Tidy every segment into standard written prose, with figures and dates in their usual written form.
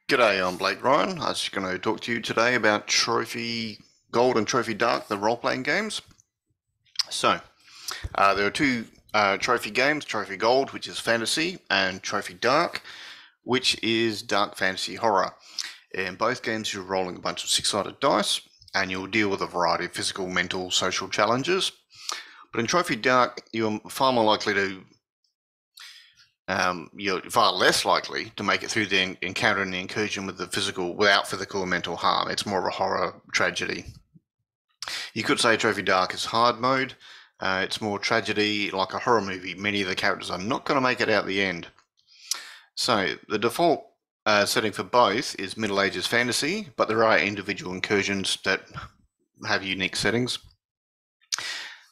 G'day, I'm Blake Ryan. I was just going to talk to you today about Trophy Gold and Trophy Dark, the role-playing games. So, there are two trophy games, Trophy Gold, which is fantasy, and Trophy Dark, which is dark fantasy horror. In both games, you're rolling a bunch of six-sided dice, and you'll deal with a variety of physical, mental, social challenges. But in Trophy Dark, you're far more likely to you're far less likely to make it through the encounter and the incursion with the physical, without physical or mental harm. It's more of a horror tragedy. You could say Trophy Dark is hard mode. It's more tragedy, like a horror movie. Many of the characters are not going to make it out the end. So the default setting for both is Middle Ages fantasy, but there are individual incursions that have unique settings.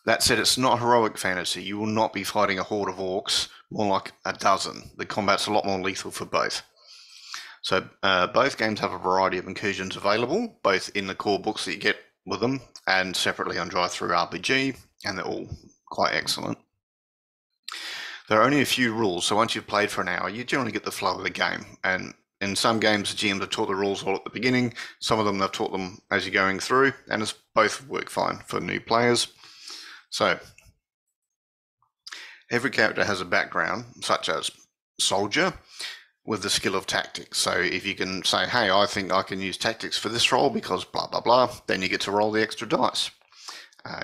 That said, it's not heroic fantasy. You will not be fighting a horde of orcs, more like a dozen. The combat's a lot more lethal for both. So both games have a variety of incursions available, both in the core books that you get with them and separately on Drive-Thru RPG, and they're all quite excellent. There are only a few rules, so once you've played for an hour, you generally get the flow of the game. And in some games, the GMs have taught the rules all at the beginning. Some of them they've taught them as you're going through, and it's both work fine for new players. So, every character has a background, such as soldier, with the skill of tactics. So if you can say, hey, I think I can use tactics for this role because blah, blah, blah, then you get to roll the extra dice.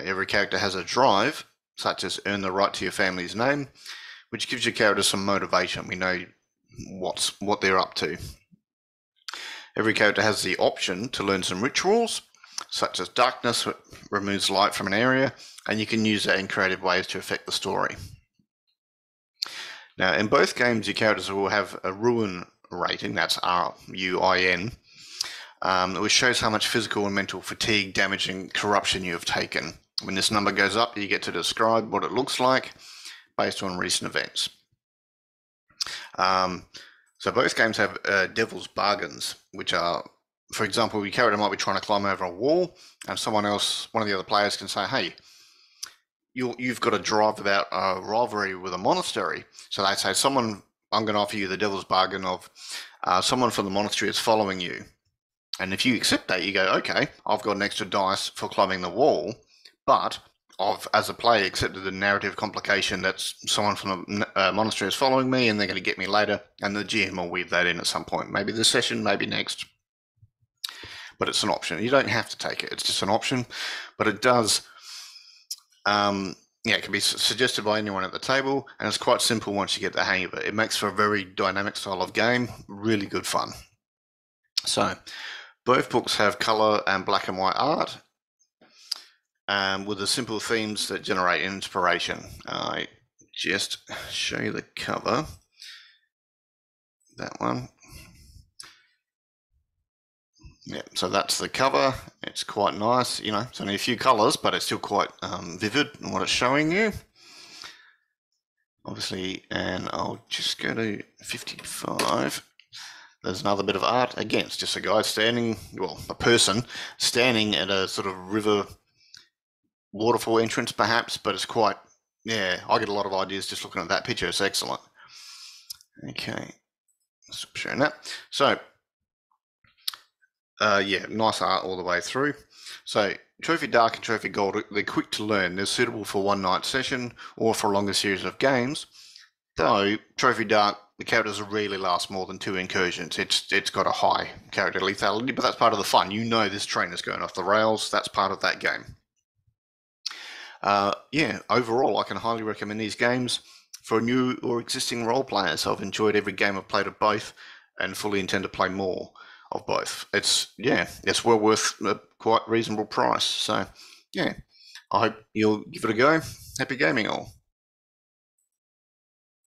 Every character has a drive, such as earn the right to your family's name, which gives your character some motivation. We know what they're up to. Every character has the option to learn some rituals, such as darkness, which removes light from an area, and you can use that in creative ways to affect the story. Now, in both games, your characters will have a ruin rating, that's R-U-I-N, which shows how much physical and mental fatigue, damage, and corruption you have taken. When this number goes up, you get to describe what it looks like based on recent events. So both games have Devil's Bargains, which are, for example, your character might be trying to climb over a wall, and someone else, one of the other players, can say, hey, you've got to drive about a rivalry with a monastery. So they say, I'm going to offer you the devil's bargain of someone from the monastery is following you. And if you accept that, you go, okay, I've got an extra dice for climbing the wall, but I've, as a player, accepted the narrative complication that someone from the monastery is following me and they're going to get me later, and the GM will weave that in at some point. Maybe this session, maybe next. But it's an option. You don't have to take it. It's just an option. But it does... it can be suggested by anyone at the table, and it's quite simple once you get the hang of it. It makes for a very dynamic style of game, really good fun. So, both books have colour and black and white art, with the simple themes that generate inspiration. I just show you the cover. That one. Yeah, so that's the cover. It's quite nice, it's only a few colours, but it's still quite vivid in what it's showing you. Obviously, and I'll just go to 55. There's another bit of art. Again, it's just a guy standing, a person standing at a sort of river waterfall entrance perhaps, but it's quite, I get a lot of ideas just looking at that picture. It's excellent. Okay, stop sharing that. So, nice art all the way through. So, Trophy Dark and Trophy Gold, they're quick to learn. They're suitable for one night session or for a longer series of games. Though, Trophy Dark, the characters rarely last more than 2 incursions. It's got a high character lethality, but that's part of the fun. You know this train is going off the rails. That's part of that game. Overall, I can highly recommend these games for new or existing role players. I've enjoyed every game I've played of both and fully intend to play more of both. It's well worth a quite reasonable price. So, I hope you'll give it a go. Happy gaming all.